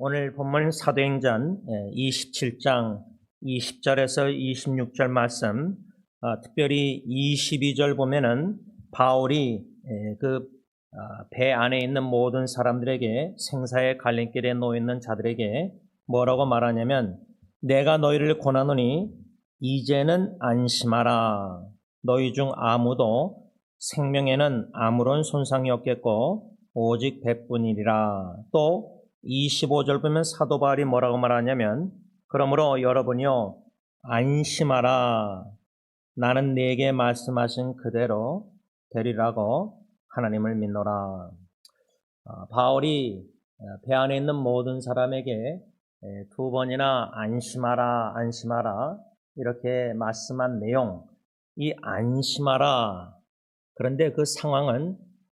오늘 본문 사도행전 27장 20절에서 26절 말씀, 특별히 22절 보면은 바울이 그 배 안에 있는 모든 사람들에게, 생사의 갈림길에 놓여 있는 자들에게 뭐라고 말하냐면, 내가 너희를 권하노니 이제는 안심하라. 너희 중 아무도 생명에는 아무런 손상이 없겠고 오직 배뿐이리라. 또 25절 보면 사도 바울이 뭐라고 말하냐면, 그러므로 여러분이요 안심하라. 나는 네게 말씀하신 그대로 되리라고 하나님을 믿노라. 바울이 배 안에 있는 모든 사람에게 두 번이나 안심하라, 안심하라 이렇게 말씀한 내용, 이 안심하라. 그런데 그 상황은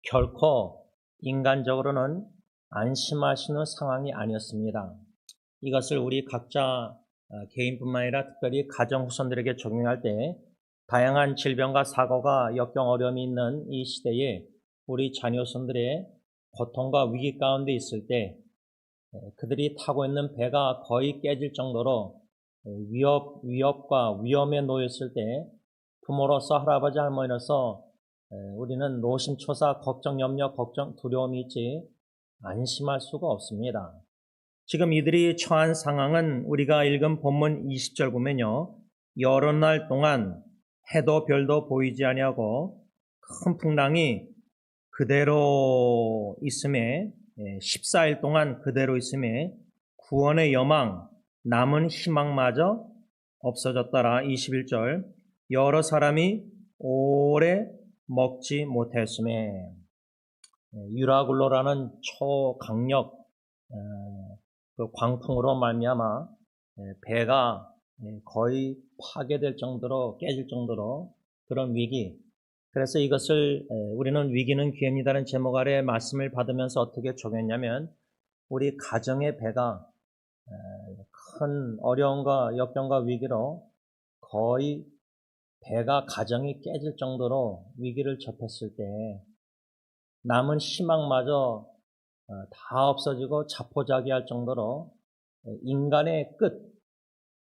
결코 인간적으로는 안심할 수 있는 상황이 아니었습니다. 이것을 우리 각자 개인뿐만 아니라 특별히 가정 후손들에게 적용할 때, 다양한 질병과 사고가 역경 어려움이 있는 이 시대에 우리 자녀손들의 고통과 위기 가운데 있을 때, 그들이 타고 있는 배가 거의 깨질 정도로 위협과 위험에 놓였을 때, 부모로서, 할아버지 할머니로서 우리는 노심초사, 걱정, 염려, 걱정, 두려움이 있지 안심할 수가 없습니다. 지금 이들이 처한 상황은 우리가 읽은 본문 20절 보면요, 여러 날 동안 해도 별도 보이지 아니하고 큰 풍랑이 그대로 있음에, 14일 동안 그대로 있음에 구원의 여망, 남은 희망마저 없어졌더라. 21절, 여러 사람이 오래 먹지 못했음에, 유라굴로라는 초강력 그 광풍으로 말미암아 배가 거의 파괴될 정도로, 깨질 정도로 그런 위기. 그래서 이것을 우리는 위기는 기회입니다라는 제목 아래 말씀을 받으면서 어떻게 적용했냐면, 우리 가정의 배가 큰 어려움과 역경과 위기로 거의 배가, 가정이 깨질 정도로 위기를 접했을 때 남은 희망마저 다 없어지고 자포자기할 정도로 인간의 끝,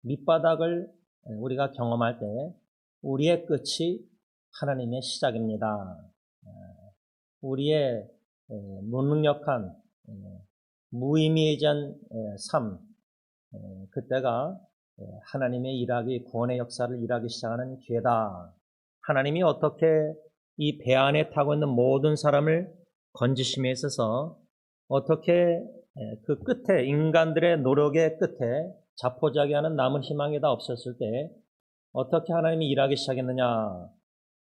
밑바닥을 우리가 경험할 때 우리의 끝이 하나님의 시작입니다. 우리의 무능력한 무의미해진 삶, 그때가 하나님의 일하기, 구원의 역사를 일하기 시작하는 기회다. 하나님이 어떻게 이 배 안에 타고 있는 모든 사람을 건지심에 있어서 어떻게 그 끝에, 인간들의 노력의 끝에 자포자기하는 남은 희망이 다 없었을 때 어떻게 하나님이 일하기 시작했느냐.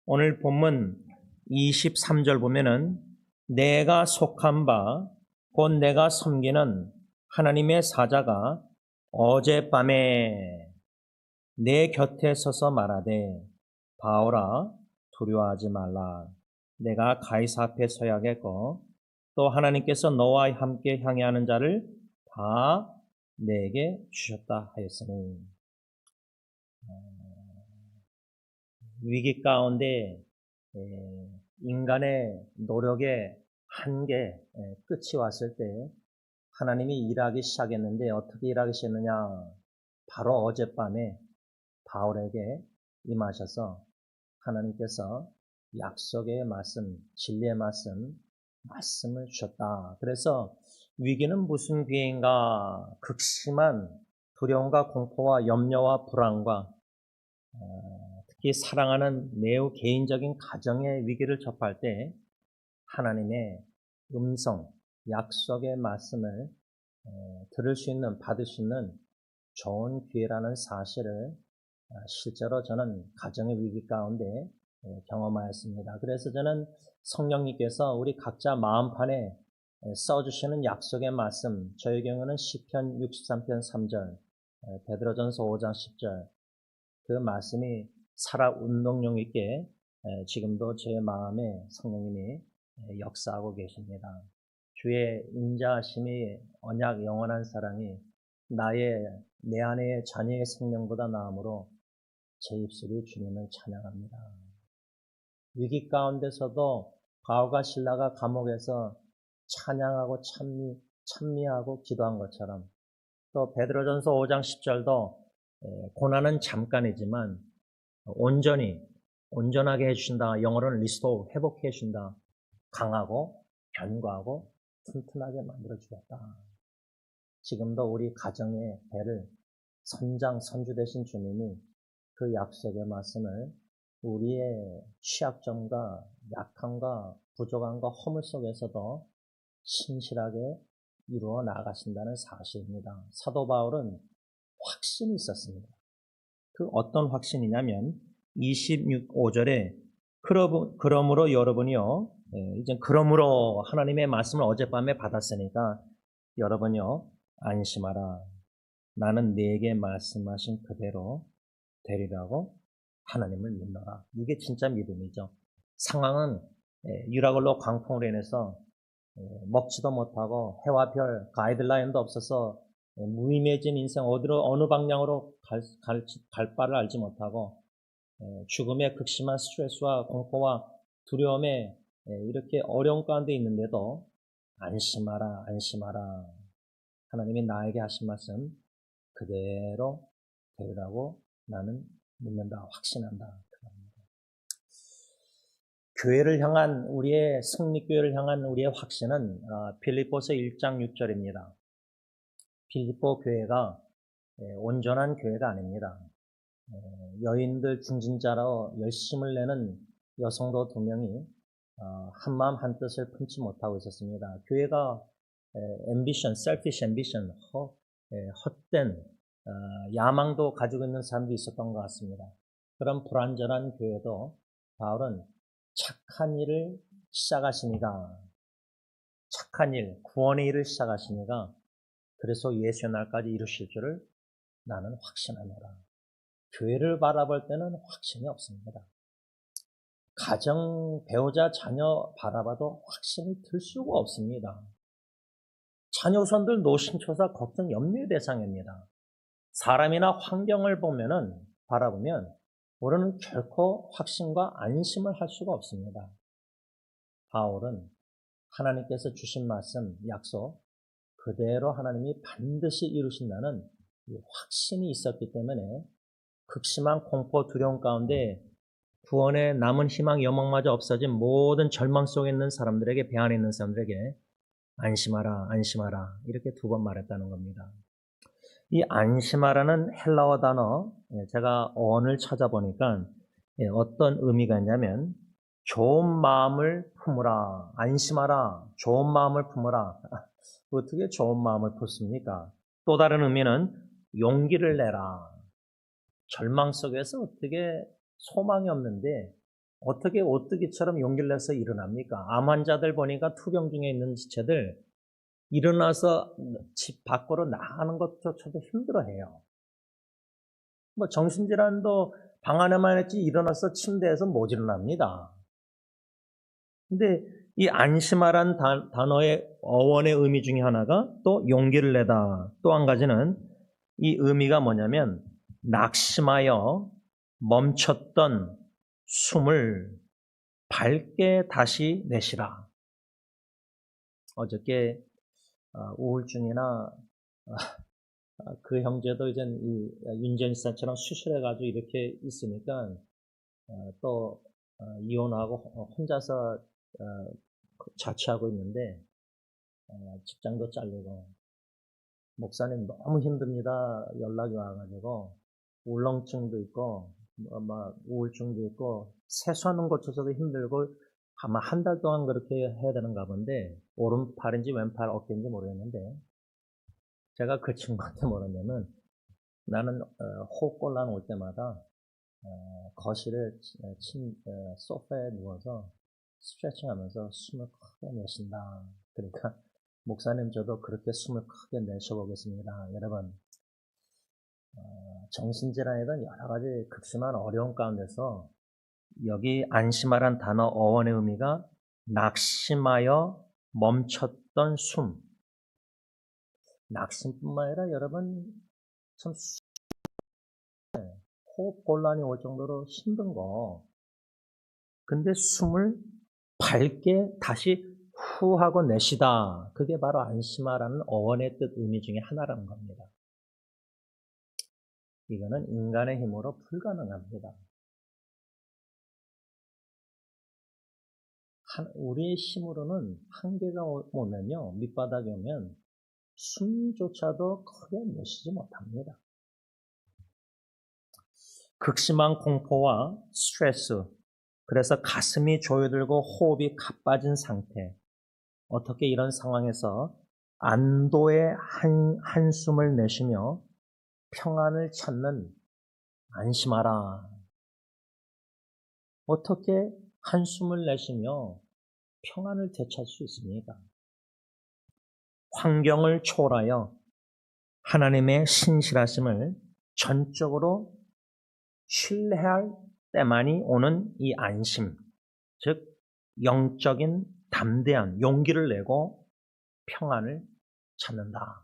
오늘 본문 23절 보면은, 내가 속한 바 곧 내가 섬기는 하나님의 사자가 어젯밤에 내 곁에 서서 말하되, 바울아 두려워하지 말라. 내가 가이사 앞에 서야겠고 또 하나님께서 너와 함께 향해하는 자를 다 내게 주셨다 하였으니. 위기 가운데 인간의 노력의 한계, 끝이 왔을 때 하나님이 일하기 시작했는데, 어떻게 일하기 시작했느냐. 바로 어젯밤에 바울에게 임하셔서 하나님께서 약속의 말씀, 진리의 말씀을 주셨다. 그래서 위기는 무슨 기회인가? 극심한 두려움과 공포와 염려와 불안과 특히 사랑하는 매우 개인적인 가정의 위기를 접할 때 하나님의 음성, 약속의 말씀을 들을 수 있는, 받을 수 있는 좋은 기회라는 사실을 실제로 저는 가정의 위기 가운데 경험하였습니다. 그래서 저는 성령님께서 우리 각자 마음판에 써주시는 약속의 말씀, 저의 경우는 시편 63편 3절, 베드로전서 5장 10절, 그 말씀이 살아 운동력 있게 지금도 제 마음에 성령님이 역사하고 계십니다. 주의 인자하심이, 언약, 영원한 사랑이 내 안의 자녀의 생명보다 나음으로 제 입술이 주님을 찬양합니다. 위기 가운데서도 바울과 실라가 감옥에서 찬양하고 찬미하고 기도한 것처럼 또 베드로전서 5장 10절도 고난은 잠깐이지만 온전하게 해주신다. 영어로는 리스토, 회복해 준다. 강하고 견고하고 튼튼하게 만들어주겠다. 지금도 우리 가정의 배를 선주 되신 주님이 그 약속의 말씀을 우리의 취약점과 약함과 부족함과 허물 속에서도 신실하게 이루어 나가신다는 사실입니다. 사도 바울은 확신이 있었습니다. 그 어떤 확신이냐면 26절에 그러므로 여러분이요, 이제 그러므로 하나님의 말씀을 어젯밤에 받았으니까 여러분이요 안심하라. 나는 네게 말씀하신 그대로 되리라고 하나님을 믿노라. 이게 진짜 믿음이죠. 상황은 유라굴로 광풍으로 인해서 먹지도 못하고 해와 별 가이드라인도 없어서 무의미해진 인생 어느 방향으로 갈 바를 알지 못하고 죽음의 극심한 스트레스와 공포와 두려움에 이렇게 어려운 가운데 있는데도 안심하라 안심하라. 하나님이 나에게 하신 말씀 그대로 되리라고 나는 믿는다, 확신한다. 교회를 향한 우리의 승리교회를 향한 우리의 확신은 빌립보서 1장 6절입니다. 빌립보 교회가 온전한 교회가 아닙니다. 여인들 중진자로 열심을 내는 여성도 2명이 한마음 한뜻을 품지 못하고 있었습니다. 교회가 selfish ambition, 헛된 야망도 가지고 있는 사람도 있었던 것 같습니다. 그런 불완전한 교회도 바울은 착한 일을 시작하시니까, 착한 일, 구원의 일을 시작하시니까 그래서 예수의 날까지 이루실 줄을 나는 확신하노라. 교회를 바라볼 때는 확신이 없습니다. 가정, 배우자, 자녀 바라봐도 확신이 들 수가 없습니다. 자녀선들 노심초사 걱정 염려의 대상입니다. 사람이나 환경을 바라보면 우리는 결코 확신과 안심을 할 수가 없습니다. 바울은 하나님께서 주신 말씀, 약속 그대로 하나님이 반드시 이루신다는 확신이 있었기 때문에 극심한 공포, 두려움 가운데 구원의 남은 희망, 여망마저 없어진 모든 절망 속에 있는 사람들에게, 배 안에 있는 사람들에게 안심하라, 안심하라 이렇게 2번 말했다는 겁니다. 이 안심하라는 헬라어 단어, 제가 어원을 찾아보니까 어떤 의미가 있냐면 좋은 마음을 품으라, 안심하라, 좋은 마음을 품으라. 어떻게 좋은 마음을 품습니까? 또 다른 의미는 용기를 내라. 절망 속에서 어떻게 소망이 없는데 어떻게 오뚜기처럼 용기를 내서 일어납니까? 암 환자들 보니까 투병 중에 있는 지체들 일어나서 집 밖으로 나가는 것조차도 힘들어해요. 뭐 정신질환도 방 안에만 있지 일어나서 침대에서 못 일어납니다. 근데 이 안심하란 단어의 어원의 의미 중에 하나가 또 용기를 내다. 또 한 가지는 이 의미가 뭐냐면 낙심하여 멈췄던 숨을 밝게 다시 내시라. 어저께 우울증이나 그 형제도 이제 윤재인 씨처럼 수술해가지고 이렇게 있으니까 또 이혼하고 혼자서 자취하고 있는데 직장도 잘리고 목사님 너무 힘듭니다. 연락이 와가지고 울렁증도 있고 우울증도 있고 세수하는 것조차도 힘들고 아마 한 달 동안 그렇게 해야 되는가 본데 오른팔인지 왼팔 어깨인지 모르겠는데 제가 그 친구한테 뭐랬냐면 나는 호흡곤란 올 때마다 거실에 소파에 누워서 스트레칭하면서 숨을 크게 내쉰다. 그러니까 목사님 저도 그렇게 숨을 크게 내쉬어보겠습니다. 여러분 정신질환이든 여러 가지 극심한 어려움 가운데서 여기 안심하란 단어 어원의 의미가 낙심하여 멈췄던 숨. 낙심뿐만 아니라 여러분 참 호흡 곤란이 올 정도로 힘든 거. 근데 숨을 밝게 다시 후하고 내쉬다. 그게 바로 안심하라는 어원의 뜻 의미 중에 하나라는 겁니다. 이거는 인간의 힘으로 불가능합니다. 우리의 힘으로는 한계가 오면요, 밑바닥에 오면 숨조차도 크게 내쉬지 못합니다. 극심한 공포와 스트레스, 그래서 가슴이 조여들고 호흡이 가빠진 상태. 어떻게 이런 상황에서 안도의 한숨을 내쉬며 평안을 찾는 안심하라. 어떻게 한숨을 내쉬며 평안을 되찾을 수 있습니까? 환경을 초월하여 하나님의 신실하심을 전적으로 신뢰할 때만이 오는 이 안심, 즉 영적인 담대한 용기를 내고 평안을 찾는다.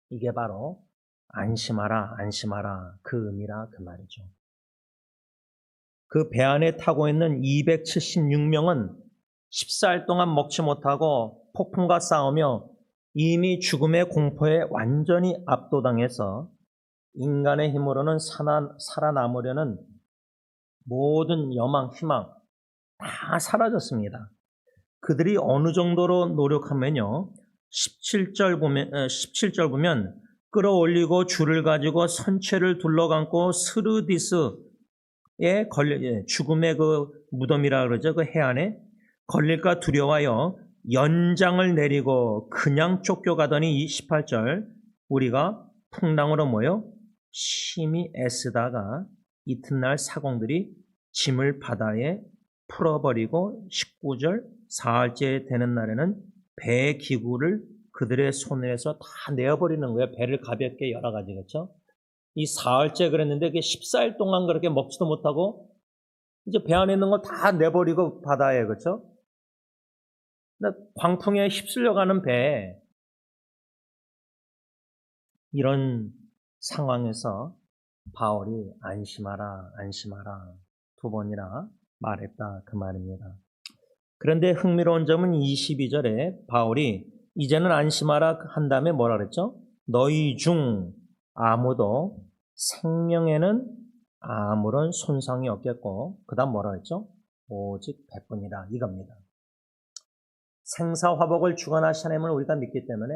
이게 바로 안심하라, 안심하라 그 의미라 그 말이죠. 그 배 안에 타고 있는 276명은 14일 동안 먹지 못하고 폭풍과 싸우며 이미 죽음의 공포에 완전히 압도당해서 인간의 힘으로는 살아남으려는 모든 여망, 희망 다 사라졌습니다. 그들이 어느 정도로 노력하면요. 17절 보면 끌어올리고 줄을 가지고 선체를 둘러감고 스르디스에 걸려 죽음의 그 무덤이라 그러죠. 그 해안에 걸릴까 두려워하여 연장을 내리고 그냥 쫓겨가더니 18절 우리가 풍랑으로 모여 심히 애쓰다가 이튿날 사공들이 짐을 바다에 풀어버리고 19절 사흘째 되는 날에는 배 기구를 그들의 손에서 다 내어버리는 거예요. 배를 가볍게 여러 가지 그렇죠. 이 사흘째 그랬는데 그게 14일 동안 그렇게 먹지도 못하고 이제 배 안에 있는 거 다 내버리고 바다에 그렇죠. 광풍에 휩쓸려가는 배 이런 상황에서 바울이 안심하라 안심하라 두 번이나 말했다 그 말입니다. 그런데 흥미로운 점은 22절에 바울이 이제는 안심하라 한 다음에 뭐라 그랬죠? 너희 중 아무도 생명에는 아무런 손상이 없겠고 그 다음 뭐라 그랬죠? 오직 백분이라 이겁니다. 생사화복을 주관하신 하나님을 우리가 믿기 때문에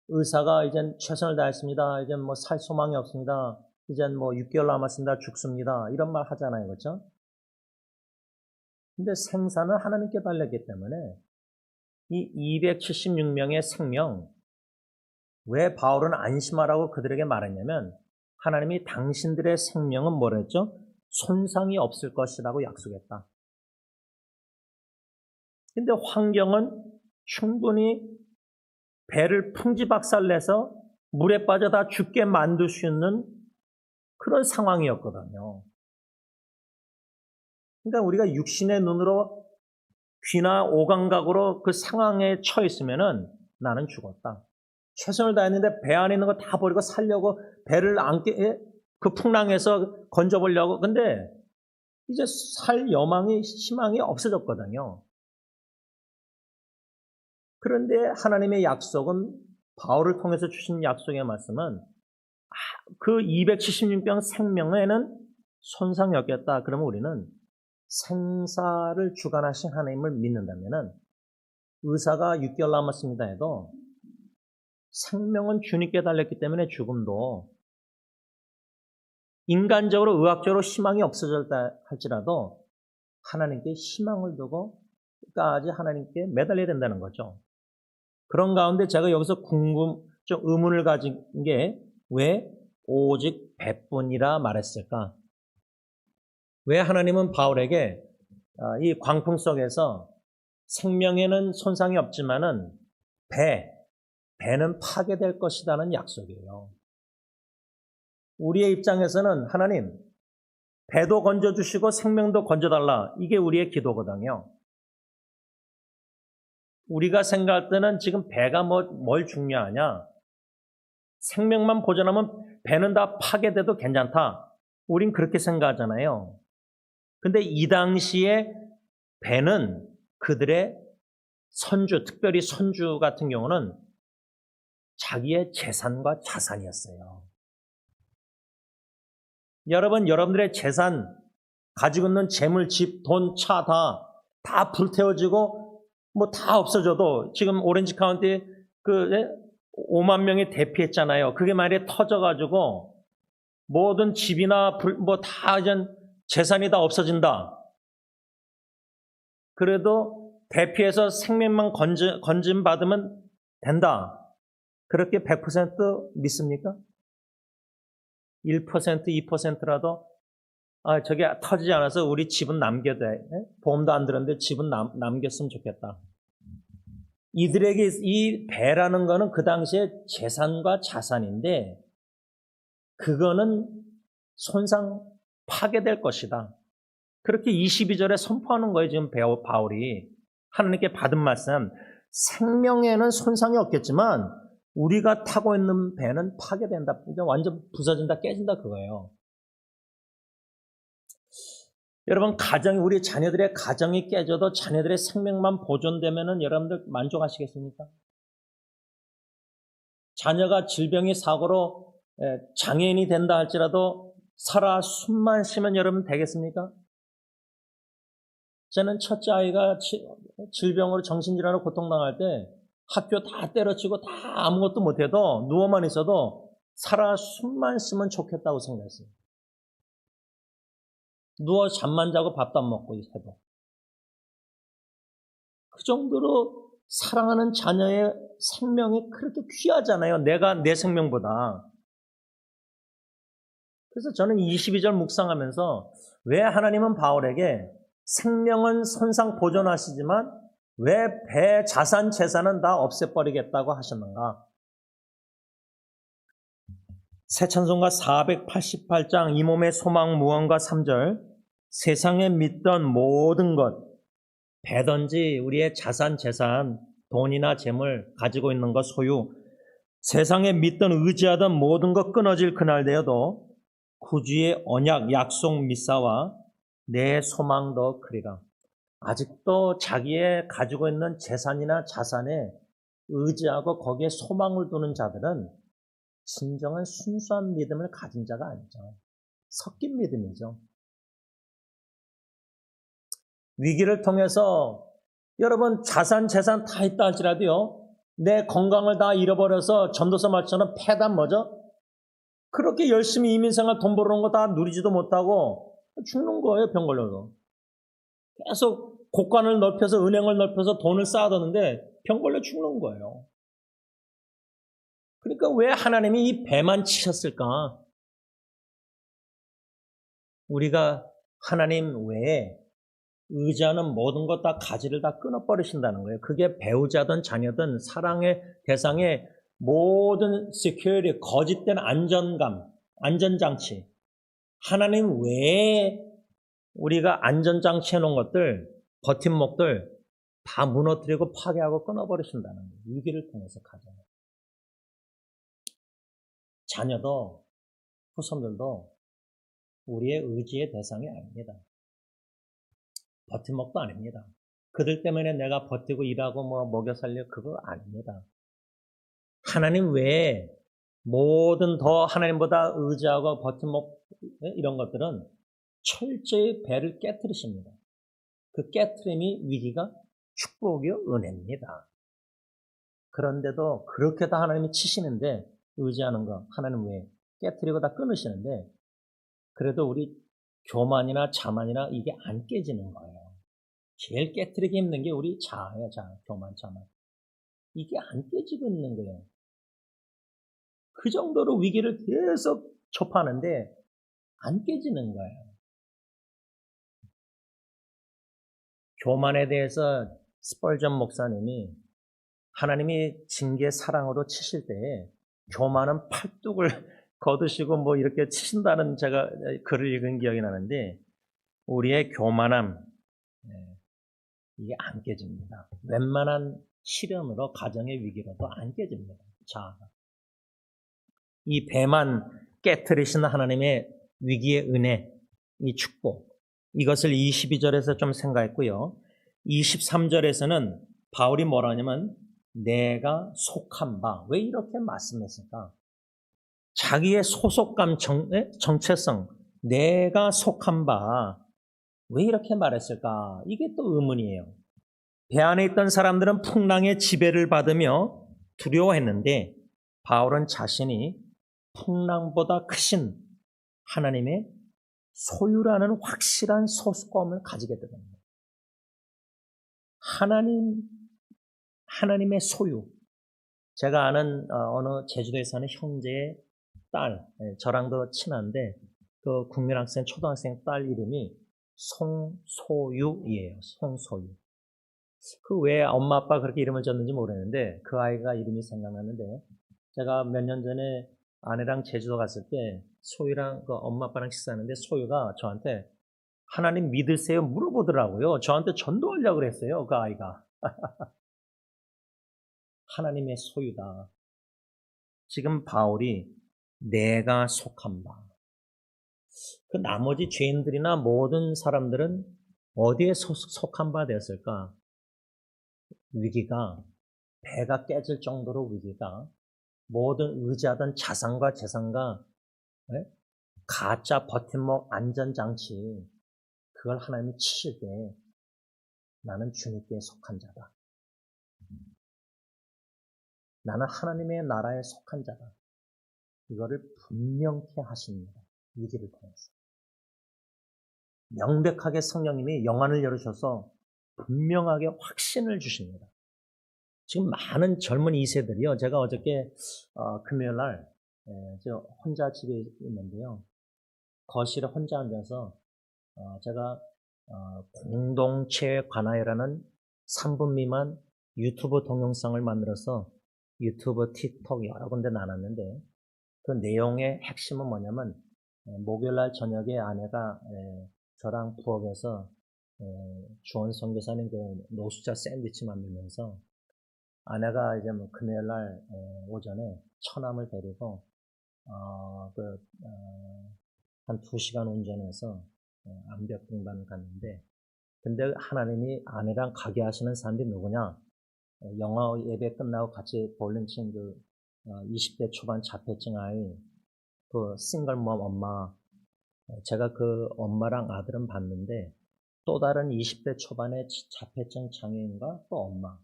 의사가 이젠 최선을 다했습니다. 이젠 뭐 살 소망이 없습니다. 이젠 뭐 6개월 남았습니다. 죽습니다. 이런 말 하잖아요. 그렇죠? 근데 생사는 하나님께 달렸기 때문에 이 276명의 생명 왜 바울은 안심하라고 그들에게 말했냐면 하나님이 당신들의 생명은 뭐라 했죠? 손상이 없을 것이라고 약속했다. 근데 환경은 충분히 배를 풍지박살내서 물에 빠져 다 죽게 만들 수 있는 그런 상황이었거든요. 그러니까 우리가 육신의 눈으로 귀나 오감각으로 그 상황에 처해 있으면은 나는 죽었다. 최선을 다했는데 배 안에 있는 거 다 버리고 살려고 배를 안게 그 풍랑에서 건져보려고. 근데 이제 살 여망이 희망이 없어졌거든요. 그런데 하나님의 약속은 바울을 통해서 주신 약속의 말씀은 그 276명 생명에는 손상이 없겠다. 그러면 우리는 생사를 주관하신 하나님을 믿는다면 의사가 6개월 남았습니다 해도 생명은 주님께 달렸기 때문에 죽음도 인간적으로 의학적으로 희망이 없어졌다 할지라도 하나님께 희망을 두고 끝까지 하나님께 매달려야 된다는 거죠. 그런 가운데 제가 여기서 좀 의문을 가진 게 왜 오직 백분이라 말했을까? 왜 하나님은 바울에게 이 광풍 속에서 생명에는 손상이 없지만은 배는 파괴될 것이라는 약속이에요. 우리의 입장에서는 하나님 배도 건져주시고 생명도 건져달라. 이게 우리의 기도거든요. 우리가 생각할 때는 지금 배가 뭘 중요하냐? 생명만 보존하면 배는 다 파괴돼도 괜찮다. 우린 그렇게 생각하잖아요. 근데 이 당시에 배는 그들의 선주, 특별히 선주 같은 경우는 자기의 재산과 자산이었어요. 여러분, 여러분들의 재산, 가지고 있는 재물, 집, 돈, 차 다 불태워지고 뭐 다 없어져도 지금 오렌지 카운티 5만 명이 대피했잖아요. 그게 만약에 터져가지고 모든 집이나 뭐 다 이제 재산이 다 없어진다. 그래도 대피해서 생명만 건진 받으면 된다. 그렇게 100% 믿습니까? 1%, 2%라도 저게 터지지 않아서 우리 집은 남겨야 돼. 보험도 안 들었는데 집은 남겼으면 좋겠다. 이들에게 이 배라는 거는 그 당시에 재산과 자산인데 그거는 손상 파괴될 것이다. 그렇게 22절에 선포하는 거예요. 지금 바울이 하나님께 받은 말씀. 생명에는 손상이 없겠지만 우리가 타고 있는 배는 파괴된다. 완전 부서진다, 깨진다 그거예요. 여러분, 우리 자녀들의 가정이 깨져도 자녀들의 생명만 보존되면은 여러분들 만족하시겠습니까? 자녀가 질병이 사고로 장애인이 된다 할지라도 살아 숨만 쉬면 여러분 되겠습니까? 저는 첫째 아이가 질병으로 정신질환으로 고통당할 때 학교 다 때려치고 다 아무것도 못해도 누워만 있어도 살아 숨만 쉬면 좋겠다고 생각했어요. 누워 잠만 자고 밥도 안 먹고 해도. 그 정도로 사랑하는 자녀의 생명이 그렇게 귀하잖아요. 내 생명보다. 그래서 저는 22절 묵상하면서 왜 하나님은 바울에게 생명은 손상 보존하시지만 왜 배, 자산, 재산은 다 없애버리겠다고 하셨는가? 새 찬송가 488장 이 몸의 소망 무언가 3절 세상에 믿던 모든 것 배든지 우리의 자산, 재산, 돈이나 재물 가지고 있는 것 소유 세상에 믿던 의지하던 모든 것 끊어질 그날 되어도 구주의 언약, 약속 미사와 내 소망도 그리라. 아직도 자기의 가지고 있는 재산이나 자산에 의지하고 거기에 소망을 두는 자들은 진정한 순수한 믿음을 가진 자가 아니죠. 섞인 믿음이죠. 위기를 통해서 여러분 자산, 재산 다 있다 할지라도요. 내 건강을 다 잃어버려서 전도서 말처럼 폐단 뭐죠? 그렇게 열심히 이민생활 돈 벌어놓은 거 다 누리지도 못하고 죽는 거예요. 병 걸려서. 계속 곳간을 넓혀서 은행을 넓혀서 돈을 쌓아뒀는데 병 걸려 죽는 거예요. 그러니까 왜 하나님이 이 배만 치셨을까? 우리가 하나님 외에 의지하는 모든 것 다 가지를 다 끊어버리신다는 거예요. 그게 배우자든 자녀든 사랑의 대상의 모든 security, 거짓된 안전감, 안전장치. 하나님 외에 우리가 안전장치 해놓은 것들, 버팀목들 다 무너뜨리고 파괴하고 끊어버리신다는 거예요. 위기를 통해서 가정. 자녀도 후손들도 우리의 의지의 대상이 아닙니다. 버팀목도 아닙니다. 그들 때문에 내가 버티고 일하고 먹여 살려 그거 아닙니다. 하나님 외에 모든 더 하나님보다 의지하고 버팀목 이런 것들은 철저히 배를 깨트리십니다. 그 깨트림이 위기가 축복이요 은혜입니다. 그런데도 그렇게 다 하나님이 치시는데 의지하는 거 하나님 외에 깨트리고 다 끊으시는데 그래도 우리 교만이나 자만이나 이게 안 깨지는 거예요. 제일 깨트리기 힘든 게 우리 자아예요. 교만, 자만. 이게 안 깨지고 있는 거예요. 그 정도로 위기를 계속 접하는데 안 깨지는 거예요. 교만에 대해서 스펄전 목사님이 하나님이 징계 사랑으로 치실 때에 교만은 팔뚝을 거두시고 이렇게 치신다는 제가 글을 읽은 기억이 나는데 우리의 교만함 이게 안 깨집니다. 웬만한 시련으로 가정의 위기로도 안 깨집니다. 자아가. 이 배만 깨트리시는 하나님의 위기의 은혜, 이 축복 이것을 22절에서 좀 생각했고요. 23절에서는 바울이 뭐라 하냐면 내가 속한 바. 왜 이렇게 말씀했을까? 자기의 소속감, 정체성, 내가 속한 바. 왜 이렇게 말했을까? 이게 또 의문이에요. 배 안에 있던 사람들은 풍랑의 지배를 받으며 두려워했는데 바울은 자신이 풍랑보다 크신 하나님의 소유라는 확실한 소속감을 가지게 됩니다. 하나님의 소유. 제가 아는 어느 제주도에 사는 형제의 딸, 저랑도 친한데 그 국민학생, 초등학생 딸 이름이 송소유이에요. 송소유. 그 왜 엄마 아빠 그렇게 이름을 졌는지 모르겠는데 그 아이가 이름이 생각나는데 제가 몇 년 전에 아내랑 제주도 갔을 때 소유랑 그 엄마 아빠랑 식사하는데 소유가 저한테 하나님 믿으세요? 물어보더라고요. 저한테 전도하려고 그랬어요. 그 아이가. 하나님의 소유다. 지금 바울이 내가 속한 바. 그 나머지 죄인들이나 모든 사람들은 어디에 속한 바 되었을까? 위기가, 배가 깨질 정도로 위기가, 모든 의지하던 자산과 재산과 가짜 버팀목 안전장치, 그걸 하나님이 치실 때 나는 주님께 속한 자다. 나는 하나님의 나라에 속한 자다. 이거를 분명케 하십니다. 위기를 통해서. 명백하게 성령님이 영안을 열으셔서 분명하게 확신을 주십니다. 지금 많은 젊은 2세들이요. 제가 어저께 금요일 날 제가 혼자 집에 있는데요. 거실에 혼자 앉아서 제가 공동체에 관하여라는 3분 미만 유튜브 동영상을 만들어서 유튜브, 틱톡 여러 군데 나눴는데 그 내용의 핵심은 뭐냐면 목요일날 저녁에 아내가 저랑 부엌에서 주원 선교사님 그 노숙자 샌드위치 만들면서 아내가 이제 뭐 금요일날 오전에 처남을 데리고 한 2시간 운전해서 암벽 등반을 갔는데 근데 하나님이 아내랑 가게 하시는 사람들이 누구냐? 영화 예배 끝나고 같이 볼링 친 그 20대 초반 자폐증 아이 그 싱글맘 엄마 제가 그 엄마랑 아들은 봤는데 또 다른 20대 초반의 자폐증 장애인과 또 엄마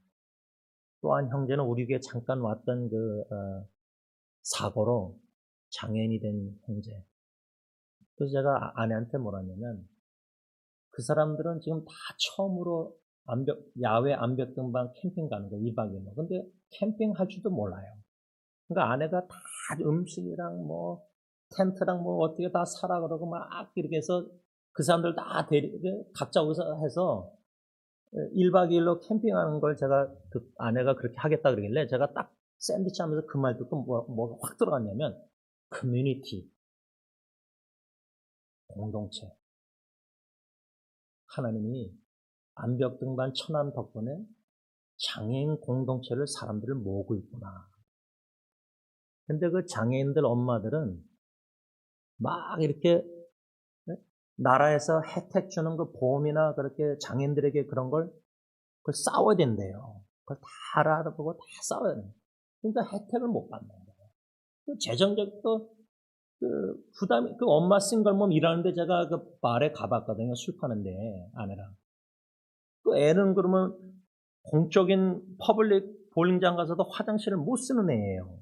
또한 형제는 우리 교회 잠깐 왔던 그 사고로 장애인이 된 형제. 그래서 제가 아내한테 뭐라냐면 그 사람들은 지금 다 처음으로 야외 암벽 등반 캠핑 가는 거예요. 2박 2일로. 근데 캠핑 할 줄도 몰라요. 그러니까 아내가 다 음식이랑 뭐 텐트랑 뭐 어떻게 다 사라 그러고 막 이렇게 해서 그 사람들 다 각자 해서 1박 2일로 캠핑하는 걸 제가 아내가 그렇게 하겠다 그러길래 제가 딱 샌드위치 하면서 그 말 듣고 뭐가 확 들어갔냐면 커뮤니티, 공동체. 하나님이 암벽 등반 천안 덕분에 장애인 공동체를 사람들을 모으고 있구나. 근데 그 장애인들 엄마들은 막 이렇게 나라에서 혜택 주는 그 보험이나 그렇게 장애인들에게 그런 그걸 싸워야 된대요. 그걸 다 알아보고 다 싸워야 돼요. 그러니까 혜택을 못 받는 거예요. 재정적 부담이, 엄마 싱글몸 일하는데 제가 그 바에 가봤거든요. 술 파는데, 아내랑. 그 애는 그러면 공적인 퍼블릭 볼링장 가서도 화장실을 못 쓰는 애예요.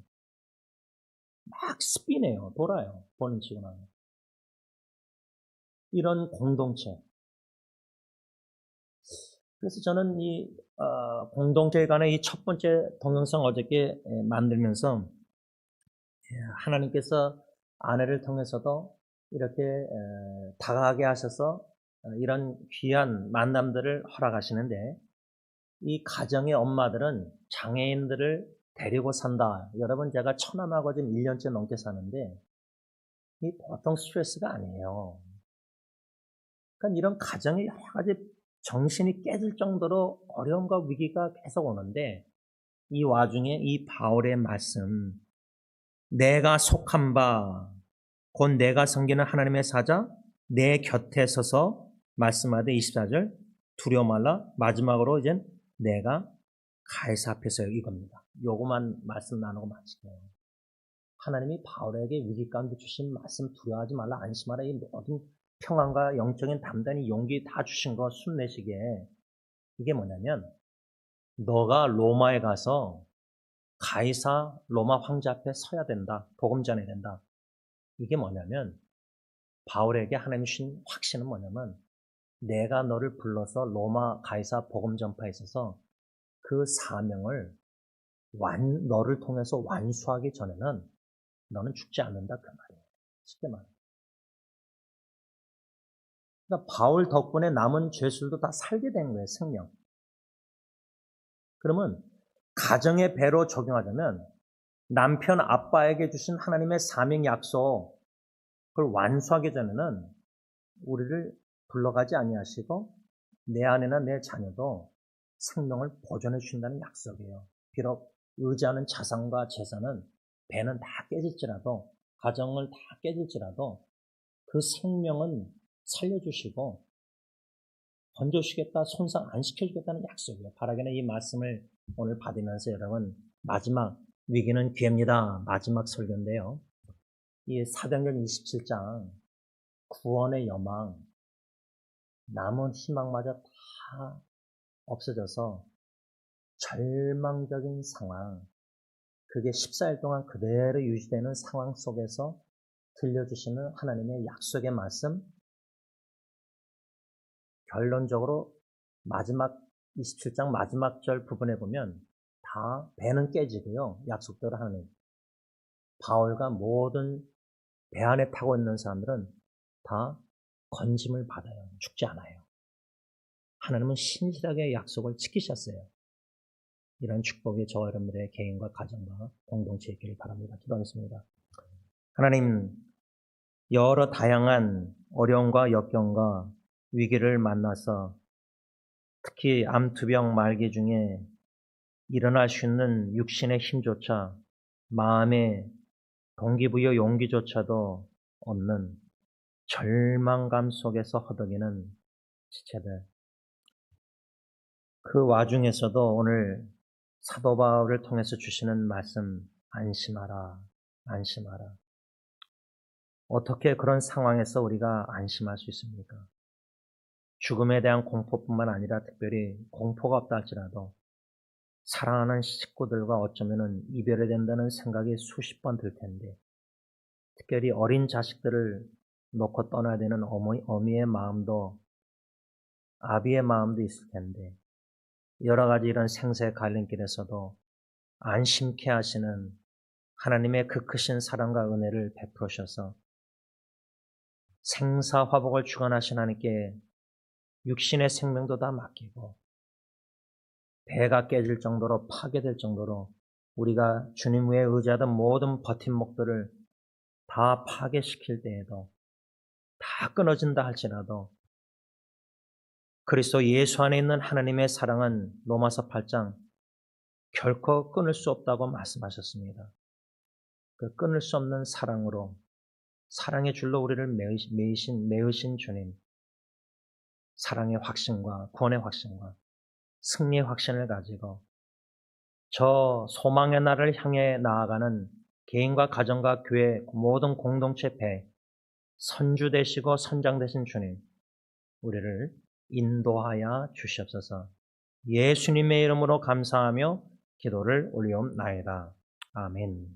막 스피네요. 돌아요. 볼링 치고 나면. 이런 공동체. 그래서 저는 이 공동체에 관한 이 첫 번째 동영상 어저께 만들면서 하나님께서 아내를 통해서도 이렇게 다가가게 하셔서 이런 귀한 만남들을 허락하시는데 이 가정의 엄마들은 장애인들을 데리고 산다. 여러분 제가 처남하고 지금 1년째 넘게 사는데 이 보통 스트레스가 아니에요. 그러니까 이런 가정이 여러 가지 정신이 깨질 정도로 어려움과 위기가 계속 오는데 이 와중에 이 바울의 말씀 내가 속한 바 곧 내가 섬기는 하나님의 사자 내 곁에 서서 말씀하되 24절 두려워 말라 마지막으로 이제 내가 가이사 앞에서 이겁니다. 요거만 말씀 나누고 마칠게요. 하나님이 바울에게 위기 가운데 주신 말씀 두려워하지 말라 안심하라 이 모든 평안과 영적인 담대한 용기 다 주신 거 숨내시게 이게 뭐냐면 너가 로마에 가서 가이사 로마 황제 앞에 서야 된다. 복음 전해야 된다. 이게 뭐냐면 바울에게 하나님이 주신 확신은 뭐냐면 내가 너를 불러서 로마 가이사 복음 전파에 있어서 그 사명을 너를 통해서 완수하기 전에는 너는 죽지 않는다 그 말이에요. 쉽게 말해. 그러니까 바울 덕분에 남은 죄수들도 다 살게 된 거예요. 생명. 그러면 가정의 배로 적용하자면 남편 아빠에게 주신 하나님의 사명 약속 그걸 완수하기 전에는 우리를 불러가지 아니하시고 내 아내나 내 자녀도 생명을 보존해 주신다는 약속이에요. 비록 의지하는 자산과 재산은 배는 다 깨질지라도 가정을 다 깨질지라도 그 생명은 살려주시고 건져주시겠다, 손상 안 시켜주겠다는 약속이에요. 바라기는 이 말씀을 오늘 받으면서 여러분 마지막 위기는 기회입니다. 마지막 설교인데요. 이 사도행전 27장 구원의 여망, 남은 희망마저 다 없어져서 절망적인 상황, 그게 14일 동안 그대로 유지되는 상황 속에서 들려주시는 하나님의 약속의 말씀, 결론적으로 마지막 27장 마지막 절 부분에 보면 다 배는 깨지고요. 약속대로 하나님. 바울과 모든 배 안에 타고 있는 사람들은 다 건짐을 받아요. 죽지 않아요. 하나님은 신실하게 약속을 지키셨어요. 이런 축복이 저와 여러분들의 개인과 가정과 공동체에 있기를 바랍니다. 기도하겠습니다. 하나님, 여러 다양한 어려움과 역경과 위기를 만나서 특히 암투병 말기 중에 일어날 수 있는 육신의 힘조차 마음의 동기부여 용기조차도 없는 절망감 속에서 허덕이는 지체들. 그 와중에서도 오늘 사도 바울을 통해서 주시는 말씀 안심하라, 안심하라. 어떻게 그런 상황에서 우리가 안심할 수 있습니까? 죽음에 대한 공포뿐만 아니라 특별히 공포가 없다 할지라도 사랑하는 식구들과 어쩌면 이별이 된다는 생각이 수십 번 들 텐데 특별히 어린 자식들을 놓고 떠나야 되는 어미의 마음도 아비의 마음도 있을 텐데 여러 가지 이런 생사의 갈림길에서도 안심케 하시는 하나님의 그 크신 사랑과 은혜를 베푸셔서 생사화복을 주관하신 하나님께 육신의 생명도 다 맡기고 배가 깨질 정도로 파괴될 정도로 우리가 주님 위에 의지하던 모든 버팀목들을 다 파괴시킬 때에도 다 끊어진다 할지라도 그리스도 예수 안에 있는 하나님의 사랑은 로마서 8장 결코 끊을 수 없다고 말씀하셨습니다. 그 끊을 수 없는 사랑으로 사랑의 줄로 우리를 매으신 주님, 사랑의 확신과 구원의 확신과 승리의 확신을 가지고 저 소망의 날을 향해 나아가는 개인과 가정과 교회 모든 공동체 배 선주 되시고 선장 되신 주님, 우리를 인도하여 주시옵소서. 예수님의 이름으로 감사하며 기도를 올리옵나이다. 아멘.